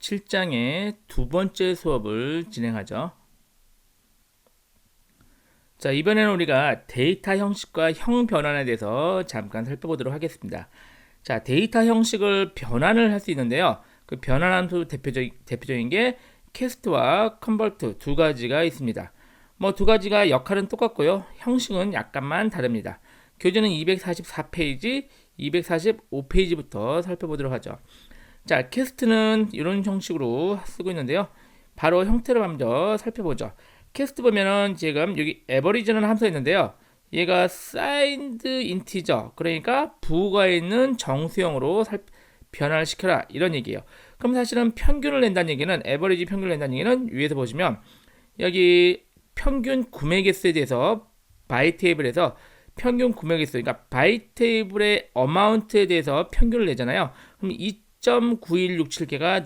7장의 두 번째 수업을 진행하죠. 자, 이번에는 우리가 데이터 형식과 형 변환에 대해서 잠깐 살펴보도록 하겠습니다. 자, 데이터 형식을 변환을 할 수 있는데요. 그 변환 함수 대표적인 게 캐스트와 컨버트 두 가지가 있습니다. 뭐 두 가지가 역할은 똑같고요. 형식은 약간만 다릅니다. 교재는 244페이지, 245페이지부터 살펴보도록 하죠. 자, 캐스트는 이런 형식으로 쓰고 있는데요. 바로 형태를 먼저 살펴보죠. 캐스트 보면은 지금 여기 에버리지는 함수가 있는데요. 얘가 signed integer, 그러니까 부호가 있는 정수형으로 변화를 시켜라, 이런 얘기예요. 그럼 사실은 평균을 낸다는 얘기는, 에버리지 평균을 낸다는 얘기는 위에서 보시면 여기 평균 구매 개수에 대해서 바이 테이블에서 평균 구매 개수, 그러니까 바이 테이블의 어마운트에 대해서 평균을 내잖아요. 그럼 2.9167개가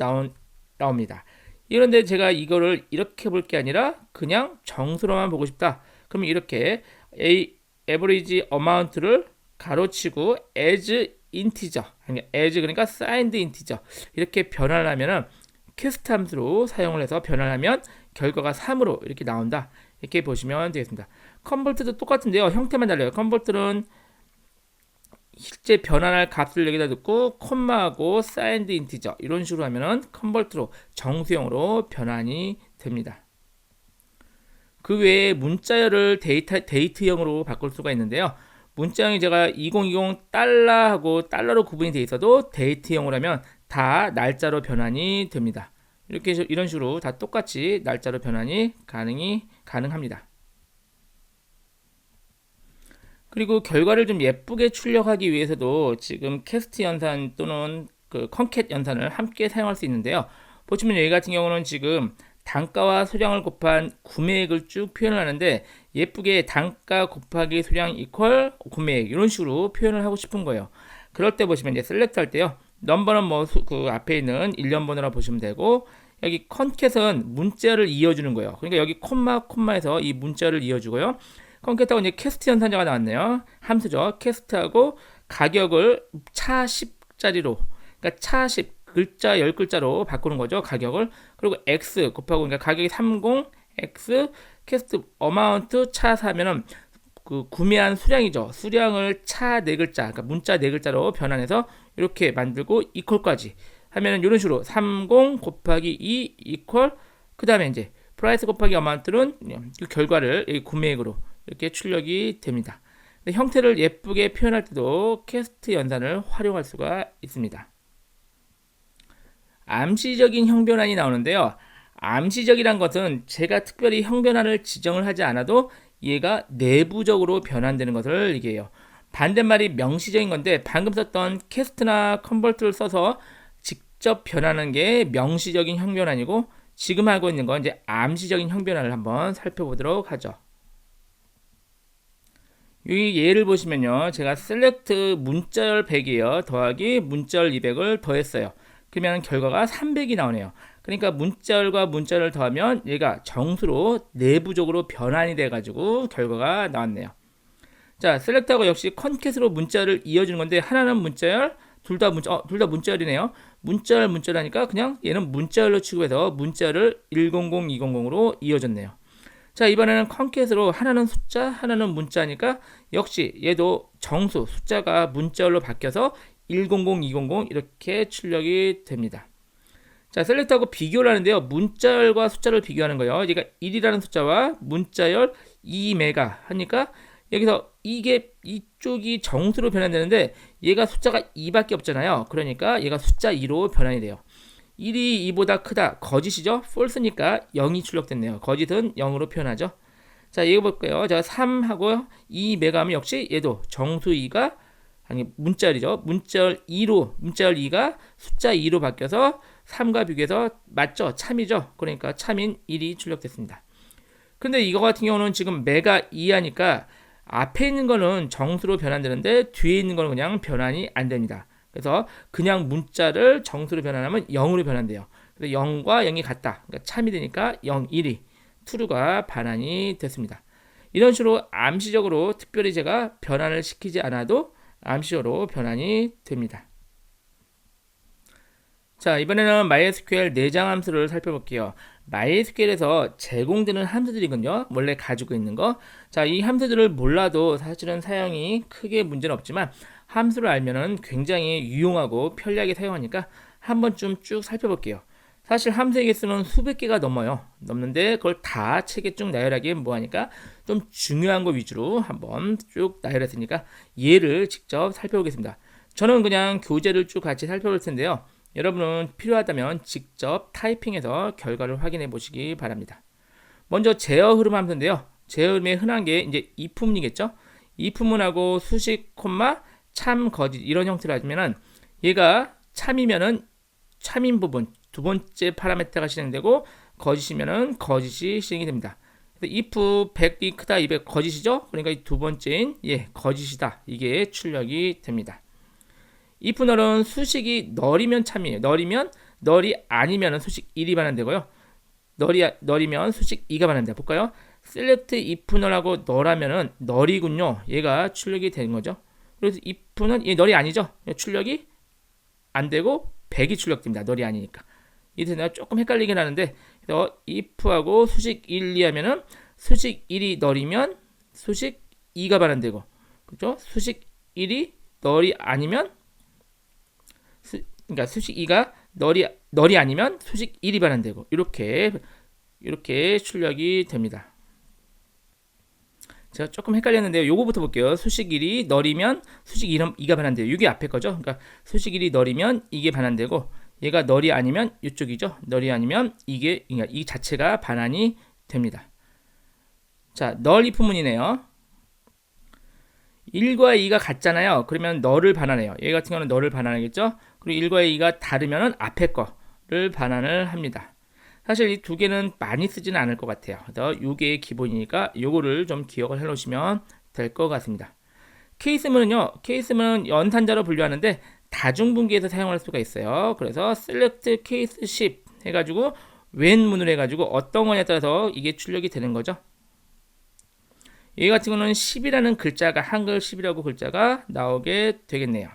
나옵니다. 그런데 제가 이거를 이렇게 볼 게 아니라 그냥 정수로만 보고 싶다. 그러면 이렇게 average amount를 가로치고 as integer, as 그러니까 signed integer 이렇게 변환을 하면은 캐스트 함수로 사용을 해서 변환을 하면 결과가 3으로 이렇게 나온다. 이렇게 보시면 되겠습니다. 컨버트도 똑같은데요. 형태만 달라요. 컨버트는 실제 변환할 값을 여기다 넣고 콤마하고 signed integer 이런 식으로 하면은 컨버트로 정수형으로 변환이 됩니다. 그 외에 문자열을 데이트형으로 바꿀 수가 있는데요. 문자형이 제가 2020 달러하고 달러로 구분이 되어 있어도 데이트형으로 하면 다 날짜로 변환이 됩니다. 이렇게 이런 식으로 다 똑같이 날짜로 변환이 가능합니다. 그리고 결과를 좀 예쁘게 출력하기 위해서도 지금 캐스트 연산 또는 그 컨캣 연산을 함께 사용할 수 있는데요. 보시면 여기 같은 경우는 지금 단가와 소량을 곱한 구매액을 쭉 표현을 하는데 예쁘게 단가 곱하기 소량 이퀄 구매액 이런 식으로 표현을 하고 싶은 거예요. 그럴 때 보시면 이제 셀렉트 할 때요. 넘버는 뭐 그 앞에 있는 1년번호라 보시면 되고, 여기 컨캣은 문자를 이어주는 거예요. 그러니까 여기 콤마에서 이 문자를 이어주고요. 컨캣하고 이제 캐스트 연산자가 나왔네요. 함수죠. 캐스트하고 가격을 차 10짜리로, 그러니까 차 10 글자 10글자로 바꾸는 거죠. 가격을. 그리고 x 곱하고, 그러니까 가격이 30 x 캐스트 어마운트 차 4면은 그 구매한 수량이죠. 수량을 차 4글자, 그러니까 문자 4글자로 변환해서 이렇게 만들고 이퀄까지 하면은 이런 식으로 30 곱하기 2 이퀄, 그 다음에 이제 프라이스 곱하기 어마운트는 그 결과를 구매액으로 이렇게 출력이 됩니다. 형태를 예쁘게 표현할 때도 캐스트 연산을 활용할 수가 있습니다. 암시적인 형변환이 나오는데요. 암시적이란 것은 제가 특별히 형변환을 지정을 하지 않아도 얘가 내부적으로 변환되는 것을 얘기해요. 반대말이 명시적인 건데 방금 썼던 캐스트나 컨버트를 써서 직접 변하는 게 명시적인 형변환이고, 지금 하고 있는 건 이제 암시적인 형변환을 한번 살펴보도록 하죠. 여기 예를 보시면요. 제가 셀렉트 문자열 100이에요. 더하기 문자열 200을 더했어요. 그러면 결과가 300이 나오네요. 그러니까 문자열과 문자열을 더하면 얘가 정수로 내부적으로 변환이 돼가지고 결과가 나왔네요. 자, 셀렉트하고 역시 컨캣으로 문자를 이어주는 건데 하나는 문자열, 둘 다 문자열이네요. 문자열하니까 그냥 얘는 문자열로 취급해서 문자열을 100, 200으로 이어졌네요. 자, 이번에는 컨캣으로 하나는 숫자, 하나는 문자니까 역시 얘도 정수, 숫자가 문자열로 바뀌어서 100, 200 이렇게 출력이 됩니다. 자, 셀렉트하고 비교를 하는데요. 문자열과 숫자를 비교하는 거예요. 얘가 1이라는 숫자와 문자열 2메가 하니까 여기서 이쪽이 정수로 변환되는데 얘가 숫자가 2밖에 없잖아요. 그러니까 얘가 숫자 2로 변환이 돼요. 1이 2보다 크다. 거짓이죠. false니까 0이 출력됐네요. 거짓은 0으로 표현하죠. 자, 이거 볼게요. 자, 3하고 2메가 하면 역시 얘도 정수 2가 문자열이죠. 문자열 2가 숫자 2로 바뀌어서 3과 비교해서 맞죠? 참이죠. 그러니까 참인 1이 출력됐습니다. 근데 이거 같은 경우는 지금 메가 2 하니까 앞에 있는 거는 정수로 변환되는데 뒤에 있는 거는 그냥 변환이 안 됩니다. 그래서 그냥 문자를 정수로 변환하면 0으로 변환돼요. 그래서 0과 0이 같다. 그러니까 참이 되니까 0, 1이 true가 반환이 됐습니다. 이런 식으로 암시적으로 특별히 제가 변환을 시키지 않아도 암시적으로 변환이 됩니다. 자, 이번에는 MySQL 내장 함수를 살펴볼게요. MySQL에서 제공되는 함수들이군요. 원래 가지고 있는 거. 자, 이 함수들을 몰라도 사실은 사용이 크게 문제는 없지만 함수를 알면은 굉장히 유용하고 편리하게 사용하니까 한 번쯤 쭉 살펴볼게요. 사실 함수의 개수는 수백 개가 넘는데 그걸 다 책에 쭉 나열하기엔 뭐하니까 좀 중요한 거 위주로 한번 쭉 나열했으니까 얘를 직접 살펴보겠습니다. 저는 그냥 교재를 쭉 같이 살펴볼 텐데요. 여러분은 필요하다면 직접 타이핑해서 결과를 확인해 보시기 바랍니다. 먼저 제어 흐름 함수인데요. 제어 흐름의 흔한 게 이제 if문이겠죠. if문하고 수식, 콤마, 참, 거짓 이런 형태로 하면은 얘가 참이면은 참인 부분 두 번째 파라미터가 실행되고 거짓이면은 거짓이 실행이 됩니다. 그래서 if 100이 크다 200 거짓이죠. 그러니까 이 두 번째인 거짓이다. 이게 출력이 됩니다. if 널은 수식이 널이면 참이에요. 널이면 널이 아니면 수식 1이 반환되고요. 널이면 수식 2가 반환돼요. 볼까요? select if 널하고 널하면은 널이군요. 얘가 출력이 되는 거죠. 그래서 if는 얘 널이 아니죠. 출력이 안 되고 100이 출력됩니다. 널이 아니니까. 이래서 내가 조금 헷갈리긴 하는데 그래서 if하고 수식 1, 2 하면은 수식 1이 널이면 수식 2가 반환되고 그렇죠? 수식 1이 널이 아니면 그러니까 수식 2가 널이 아니면 수식 1이 반환되고 이렇게 출력이 됩니다. 제가 조금 헷갈렸는데요. 요거부터 볼게요. 수식 1이 널이면 수식 2가 반환돼요. 이게 앞에 거죠. 그러니까 수식 1이 널이면 이게 반환되고 얘가 널이 아니면 이쪽이죠. 널이 아니면 그러니까 이 자체가 반환이 됩니다. 자, 널 if문이네요. 1과 2가 같잖아요. 그러면 널을 반환해요. 얘 같은 경우는 널을 반환하겠죠. 그리고 1과 2가 다르면 앞에 거를 반환을 합니다. 사실 이 두 개는 많이 쓰지는 않을 것 같아요. 그래서 이게 기본이니까 요거를 좀 기억을 해 놓으시면 될 것 같습니다. 케이스문은 연산자로 분류하는데 다중분기해서 사용할 수가 있어요. 그래서 select case 10 해가지고 when문을 해가지고 어떤 거냐에 따라서 이게 출력이 되는 거죠. 얘 같은 경우는 10이라는 글자가 한글 10이라고 글자가 나오게 되겠네요.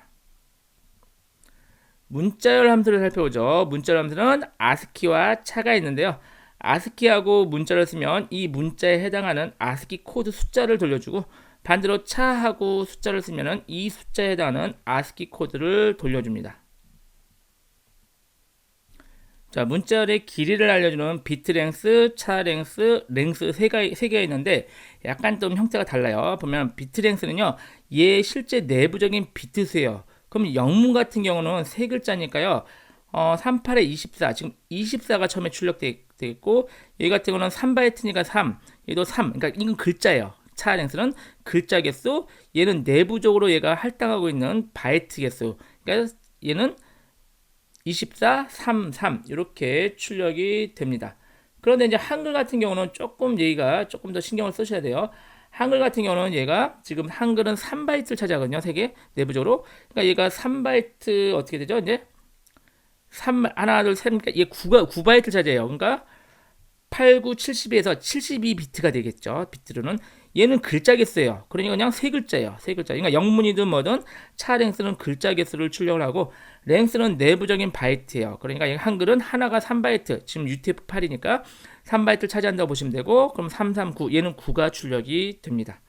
문자열 함수를 살펴보죠. 문자열 함수는 ASCII와 차가 있는데요. ASCII하고 문자를 쓰면 이 문자에 해당하는 ASCII 코드 숫자를 돌려주고 반대로 차하고 숫자를 쓰면 이 숫자에 해당하는 ASCII 코드를 돌려줍니다. 자, 문자열의 길이를 알려주는 비트 랭스, 차 랭스, 랭스 세 개가 있는데 약간 좀 형태가 달라요. 보면 비트 랭스는요, 얘 실제 내부적인 비트 수예요. 그럼 영문 같은 경우는 세 글자니까요. 38에 24, 지금 24가 처음에 출력되어 있고 얘 같은 경우는 3바이트니까 3, 얘도 3, 그러니까 이건 글자예요. 차 랭스는 글자 개수, 얘는 내부적으로 얘가 할당하고 있는 바이트 개수. 그러니까 얘는 24, 3, 3 이렇게 출력이 됩니다. 그런데 이제 한글 같은 경우는 조금 더 신경을 쓰셔야 돼요. 한글 같은 경우는 얘가 지금 한글은 3바이트를 차지하거든요. 3개 내부적으로. 그러니까 얘가 3바이트 어떻게 되죠? 이제 3 하나 둘 셋 그러니까 얘 9바이트를 차지해요. 그러니까 8, 9, 72에서 72비트가 되겠죠. 비트로는 얘는 글자 개수예요. 그러니까 그냥 세 글자예요. 세 글자. 그러니까 영문이든 뭐든 차 랭스는 글자 개수를 출력을 하고 랭스는 내부적인 바이트예요. 그러니까 한글은 하나가 3바이트. 지금 UTF-8이니까 3바이트를 차지한다고 보시면 되고 그럼 339 얘는 9가 출력이 됩니다.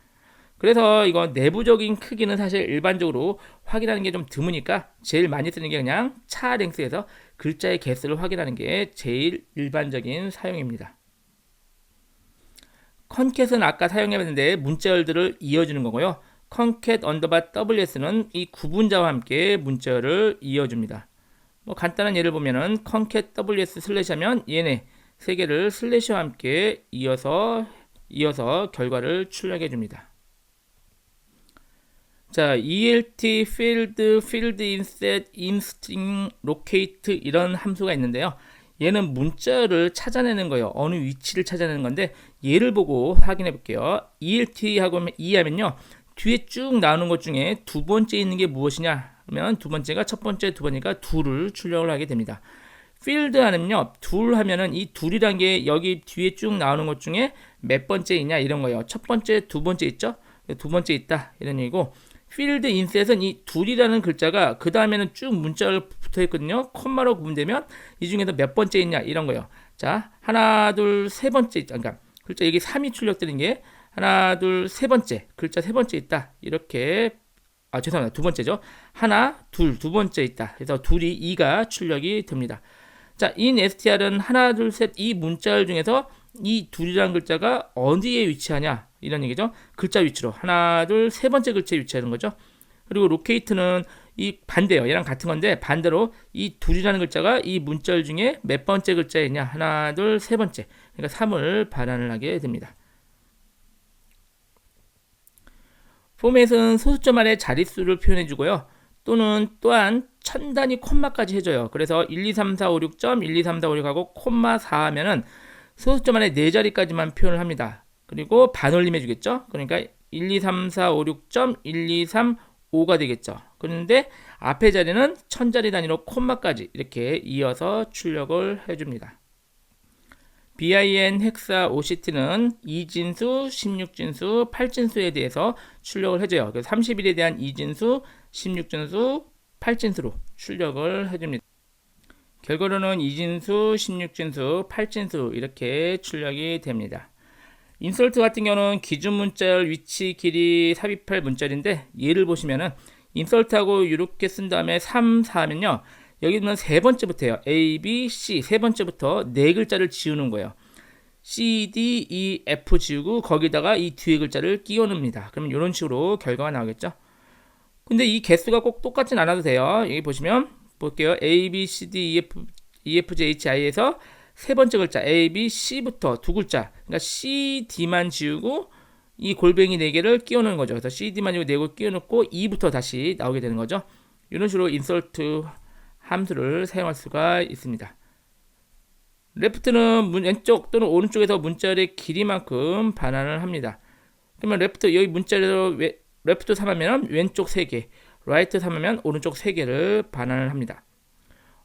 그래서 이거 내부적인 크기는 사실 일반적으로 확인하는 게 좀 드무니까 제일 많이 쓰는 게 그냥 차 랭스에서 글자의 개수를 확인하는 게 제일 일반적인 사용입니다. 컨캣은 아까 사용해봤는데 문자열들을 이어주는 거고요. 컨캣 언더바 WS는 이 구분자와 함께 문자열을 이어줍니다. 뭐 간단한 예를 보면은 컨캣 WS 슬래시 하면 얘네 세 개를 슬래시와 함께 이어서 결과를 출력해 줍니다. 자, ELT, field, field inset, instring, locate 이런 함수가 있는데요. 얘는 문자를 찾아내는 거예요. 어느 위치를 찾아내는 건데 얘를 보고 확인해 볼게요. ELT하고 하면요. 뒤에 쭉 나오는 것 중에 두 번째 있는 게 무엇이냐 하면 두 번째가 첫 번째, 두 번째가 둘을 출력을 하게 됩니다. field 하면요. 둘 하면은 이 둘이란 게 여기 뒤에 쭉 나오는 것 중에 몇 번째 있냐 이런 거예요. 첫 번째, 두 번째 있죠? 두 번째 있다 이런 얘기고 필드 인셋은 이 둘이라는 글자가 그 다음에는 쭉 문자가 붙어 있거든요. 콤마로 구분되면 이 중에서 몇 번째 있냐 이런 거요. 자, 하나, 둘, 세 번째 있다. 그러니까 글자 여기 3이 출력되는 게 하나, 둘, 세 번째 글자 세 번째 있다. 이렇게 죄송합니다. 두 번째죠. 하나, 둘, 두 번째 있다. 그래서 둘이 2가 출력이 됩니다. 자, in str은 하나, 둘, 셋 이 문자열 중에서 이 둘이라는 글자가 어디에 위치하냐 이런 얘기죠. 글자 위치로 하나, 둘, 세 번째 글자에 위치하는 거죠. 그리고 locate는 이 반대요. 얘랑 같은 건데 반대로 이 둘이라는 글자가 이 문자열 중에 몇 번째 글자에 있냐 하나, 둘, 세 번째. 그러니까 3을 반환을 하게 됩니다. 포맷은 소수점 아래 자릿수를 표현해주고요. 또한 천 단위 콤마까지 해줘요. 그래서 1, 2, 3, 4, 5, 6점, 1, 2, 3, 4, 5, 6하고 콤마 4 하면은 소수점 안에 4자리까지만 표현을 합니다. 그리고 반올림 해주겠죠. 그러니까 1, 2, 3, 4, 5, 6점, 1, 2, 3, 5가 되겠죠. 그런데 앞에 자리는 1000자리 단위로 콤마까지 이렇게 이어서 출력을 해줍니다. bin 헥사 OCT는 2진수, 16진수, 8진수에 대해서 출력을 해줘요. 그래서 31에 대한 2진수, 16진수, 8진수로 출력을 해줍니다. 결과로는 2진수, 16진수, 8진수 이렇게 출력이 됩니다. 인설트 같은 경우는 기준 문자열, 위치, 길이 삽입할 문자열인데 예를 보시면은 인설트하고 이렇게 쓴 다음에 3, 4 하면요. 여기는 세 번째부터요. A, B, C 세 번째부터 네 글자를 지우는 거예요. C, D, E, F 지우고 거기다가 이 뒤에 글자를 끼워 넣습니다. 그러면 이런 식으로 결과가 나오겠죠. 근데 이 개수가 꼭 똑같진 않아도 돼요. 여기 보시면 볼게요. A, B, C, D, E, F, G, H, I에서 세 번째 글자 A, B, C부터 두 글자 그러니까 C, D만 지우고 이 골뱅이 4개를 끼워 넣는 거죠. 그래서 C, D만 지우고 4개 끼워 넣고 E부터 다시 나오게 되는 거죠. 이런 식으로 인설트 함수를 사용할 수가 있습니다. 레프트는 왼쪽 또는 오른쪽에서 문자열의 길이만큼 반환을 합니다. 그러면 레프트 여기 문자열에서 레프트 3하면 왼쪽 3개, 라이트 3하면 오른쪽 3개를 반환을 합니다.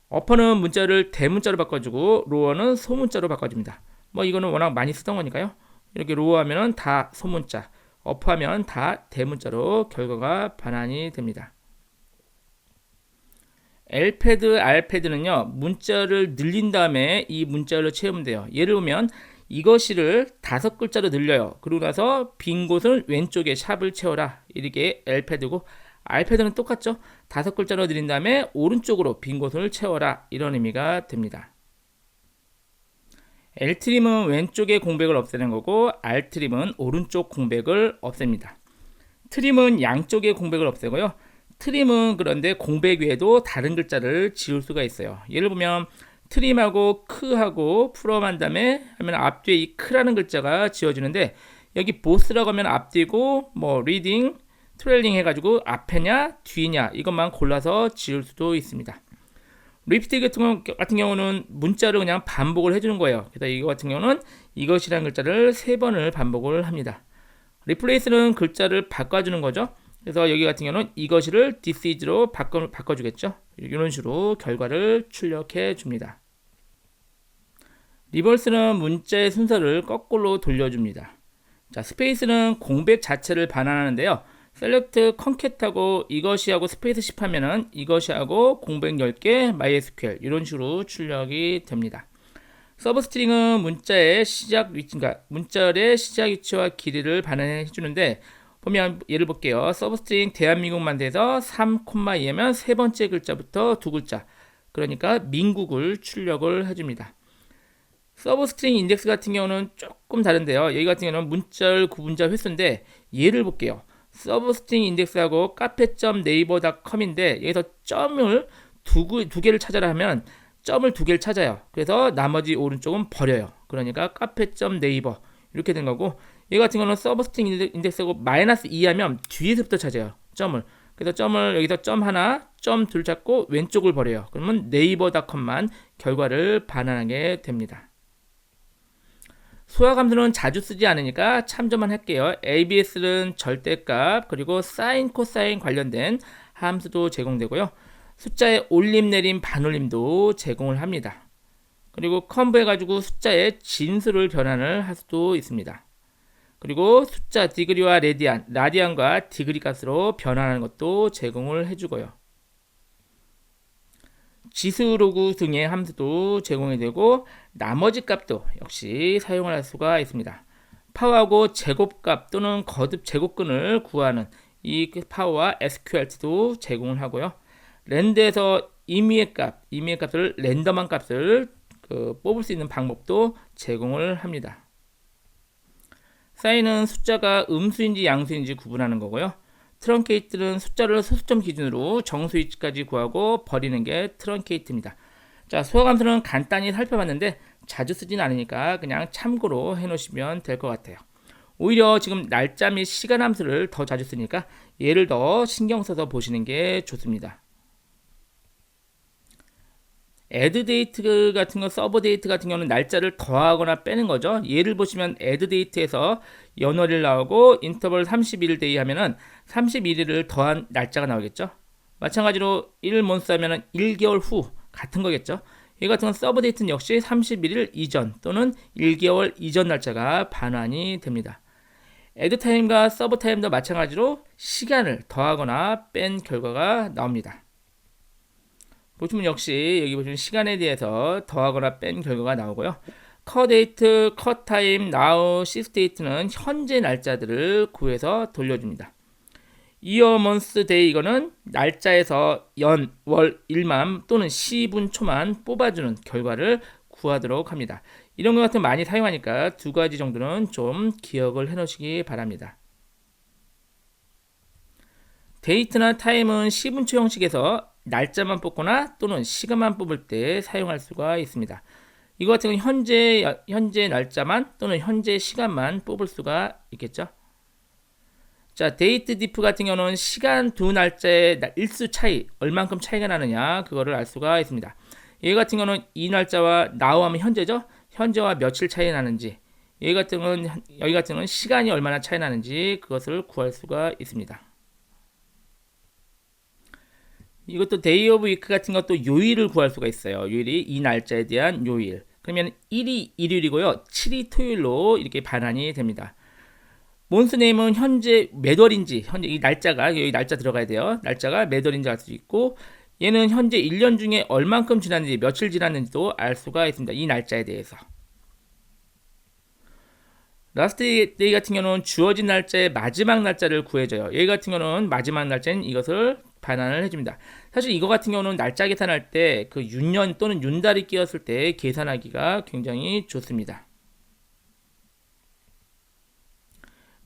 어퍼는 문자를 대문자로 바꿔주고 로어는 소문자로 바꿔줍니다. 뭐 이거는 워낙 많이 쓰던 거니까요. 이렇게 로어 하면 다 소문자, 어퍼 하면 다 대문자로 결과가 반환이 됩니다. L패드, R패드는요 문자를 늘린 다음에 이 문자를 채우면 돼요. 예를 보면 이것이를 5글자로 늘려요. 그러고 나서 빈 곳은 왼쪽에 샵을 채워라. 이렇게 L패드고 R패드는 똑같죠. 5글자로 늘린 다음에 오른쪽으로 빈 곳을 채워라. 이런 의미가 됩니다. L트림은 왼쪽의 공백을 없애는 거고 R트림은 오른쪽 공백을 없앱니다. 트림은 양쪽의 공백을 없애고요. 트림은 그런데 공백 외에도 다른 글자를 지울 수가 있어요. 예를 보면 트림하고 크하고 프롬 한 다음에 하면 앞뒤에 이 크라는 글자가 지워지는데 여기 보스라고 하면 앞뒤고 뭐 리딩, 트레일링 해가지고 앞에냐 뒤냐 이것만 골라서 지울 수도 있습니다. 리피트 같은 경우는 문자를 그냥 반복을 해주는 거예요. 그래서 이거 같은 경우는 이것이라는 글자를 3번을 반복을 합니다. 리플레이스는 글자를 바꿔주는 거죠. 그래서 여기 같은 경우는 이것을 this is로 바꿔주겠죠. 이런 식으로 결과를 출력해 줍니다. 리버스는 문자의 순서를 거꾸로 돌려줍니다. 자, 스페이스는 공백 자체를 반환하는데요. 셀렉트 컨캣하고 이것이하고 스페이스 10 하면은 이것이하고 공백 10개 MySQL 이런 식으로 출력이 됩니다. 서브스트링은 문자의 시작 위치, 그러니까 문자의 시작 위치와 길이를 반환해 주는데 보면 예를 볼게요. 서브스트링 대한민국만 돼서 3,2하면 세 번째 글자부터 두 글자 그러니까 민국을 출력을 해줍니다. 서브스트링 인덱스 같은 경우는 조금 다른데요. 여기 같은 경우는 문자열 구분자 횟수인데 예를 볼게요. 서브스트링 인덱스하고 카페.naver.com인데 여기서 점을 두 개를 찾아라 하면 점을 2개를 찾아요. 그래서 나머지 오른쪽은 버려요. 그러니까 카페.naver 이렇게 된 거고 얘 같은 경우는 서브스트링 인덱스하고 -2 하면 뒤에서부터 찾아요. 점을. 그래서 점을 여기서 점 하나, 점 둘 찾고 왼쪽을 버려요. 그러면 naver.com만 결과를 반환하게 됩니다. 소화 함수는 자주 쓰지 않으니까 참조만 할게요. ABS는 절대값 그리고 사인, 코사인 관련된 함수도 제공되고요. 숫자의 올림, 내림, 반올림도 제공을 합니다. 그리고 컨브 해가지고 숫자의 진수를 변환을 할 수도 있습니다. 그리고 숫자 디그리와 라디안과 디그리 값으로 변환하는 것도 제공을 해주고요. 지수 로그 등의 함수도 제공이 되고 나머지 값도 역시 사용을 할 수가 있습니다. 파워하고 제곱값 또는 거듭 제곱근을 구하는 이 파워와 SQRT도 제공을 하고요. 랜드에서 임의의 값을 랜덤한 값을 뽑을 수 있는 방법도 제공을 합니다. 사인은 숫자가 음수인지 양수인지 구분하는 거고요. 트렁케이트는 숫자를 소수점 기준으로 정수 위치까지 구하고 버리는 게 트렁케이트입니다. 자, 수학함수는 간단히 살펴봤는데 자주 쓰진 않으니까 그냥 참고로 해놓으시면 될 것 같아요. 오히려 지금 날짜 및 시간 함수를 더 자주 쓰니까 얘를 더 신경 써서 보시는 게 좋습니다. add date 같은 거, 서버 데이트 같은 경우는 날짜를 더하거나 빼는 거죠. 예를 보시면 add date에서 연월일 나오고 인터벌 31일 데이 하면은 31일을 더한 날짜가 나오겠죠. 마찬가지로 1month 하면은 1개월 후 같은 거겠죠. 이 같은 건 서버 데이트는 역시 31일 이전 또는 1개월 이전 날짜가 반환이 됩니다. add time과 서버 time도 마찬가지로 시간을 더하거나 뺀 결과가 나옵니다. 보시면 역시 여기 보시면 시간에 대해서 더하거나 뺀 결과가 나오고요. cut date, cut time, now, sys date는 현재 날짜들을 구해서 돌려줍니다. year, month, day 이거는 날짜에서 연, 월, 일만 또는 시분, 초만 뽑아주는 결과를 구하도록 합니다. 이런 것 같은 많이 사용하니까 두 가지 정도는 좀 기억을 해 놓으시기 바랍니다. 데이트나 타임은 시분초 형식에서 날짜만 뽑거나 또는 시간만 뽑을 때 사용할 수가 있습니다. 이거 같은 경우는 현재 날짜만 또는 현재 시간만 뽑을 수가 있겠죠. 자, 데이트 디프 같은 경우는 시간 두 날짜의 일수 차이, 얼만큼 차이가 나느냐 그거를 알 수가 있습니다. 얘 같은 경우는 이 날짜와 now 하면 현재죠. 현재와 며칠 차이 나는지, 여기 같은 경우는 시간이 얼마나 차이 나는지 그것을 구할 수가 있습니다. 이것도 데이 오브 위크 같은 것도 요일을 구할 수가 있어요. 요일이 이 날짜에 대한 요일. 그러면 1이 일요일이고요. 7이 토요일로 이렇게 반환이 됩니다. 몬스네임은 현재 몇 월인지, 현재 이 날짜가, 여기 날짜 들어가야 돼요. 날짜가 몇 월인지 알 수 있고, 얘는 현재 1년 중에 얼만큼 지났는지, 며칠 지났는지도 알 수가 있습니다. 이 날짜에 대해서. 라스트 데이 같은 경우는 주어진 날짜의 마지막 날짜를 구해줘요. 얘 같은 경우는 마지막 날짜인 이것을 반환을 해줍니다. 사실 이거 같은 경우는 날짜 계산할 때 그 윤년 또는 윤달이 끼었을 때 계산하기가 굉장히 좋습니다.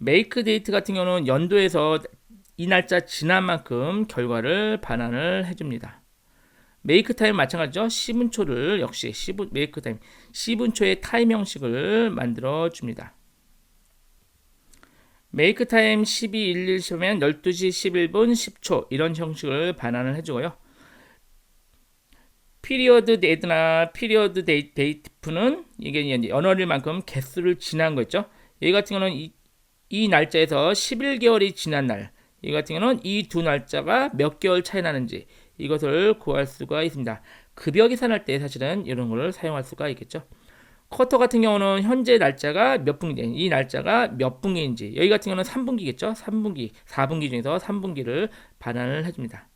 make date 같은 경우는 연도에서 이 날짜 지난 만큼 결과를 반환을 해줍니다. make time 마찬가지죠. 시분초를 역시 make time 시분초의 타임 형식을 만들어 줍니다. make time 12.11 시면 12시 11분 10초 이런 형식을 반환을 해주고요. period date나 period date는 이게 연월일만큼 개수를 지난 거 있죠. 얘 같은 경우는 이 날짜에서 11개월이 지난 날, 이 같은 경우는 이 두 날짜가 몇 개월 차이 나는지 이것을 구할 수가 있습니다. 급여 계산할 때 사실은 이런 걸 사용할 수가 있겠죠. 쿼터 같은 경우는 현재 날짜가 몇 분기, 이 날짜가 몇 분기인지, 여기 같은 경우는 3분기겠죠. 3분기, 4분기 중에서 3분기를 반환을 해줍니다.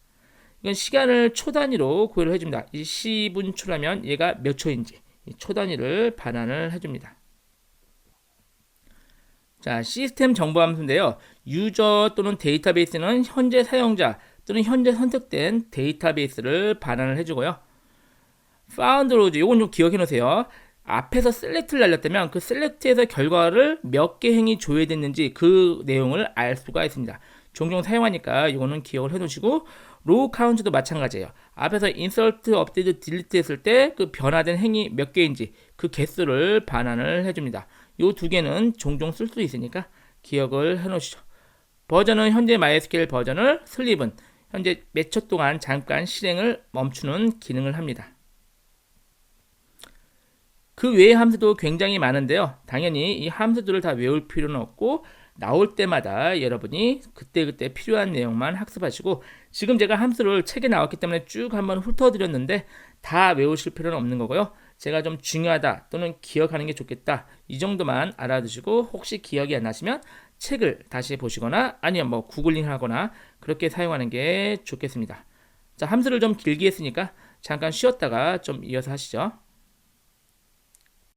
이건 시간을 초 단위로 구별을 해줍니다. 이 시분 초라면 얘가 몇 초인지 초 단위를 반환을 해줍니다. 자, 시스템 정보 함수인데요. 유저 또는 데이터베이스는 현재 사용자 또는 현재 선택된 데이터베이스를 반환을 해주고요. found rows, 이건 좀 기억해 놓으세요. 앞에서 select를 날렸다면 그 select에서 결과를 몇 개 행이 조회됐는지 그 내용을 알 수가 있습니다. 종종 사용하니까 이거는 기억을 해 놓으시고, row count도 마찬가지예요. 앞에서 insert, update, delete 했을 때 그 변화된 행이 몇 개인지 그 개수를 반환을 해줍니다. 이 두 개는 종종 쓸 수 있으니까 기억을 해 놓으시죠. 버전은 현재 MySQL 버전을, 슬립은 현재 몇 초 동안 잠깐 실행을 멈추는 기능을 합니다. 그 외의 함수도 굉장히 많은데요. 당연히 이 함수들을 다 외울 필요는 없고 나올 때마다 여러분이 그때그때 필요한 내용만 학습하시고, 지금 제가 함수를 책에 나왔기 때문에 쭉 한번 훑어드렸는데 다 외우실 필요는 없는 거고요. 제가 좀 중요하다 또는 기억하는 게 좋겠다 이 정도만 알아두시고 혹시 기억이 안 나시면 책을 다시 보시거나 아니면 뭐 구글링 하거나 그렇게 사용하는 게 좋겠습니다. 자, 함수를 좀 길게 했으니까 잠깐 쉬었다가 좀 이어서 하시죠.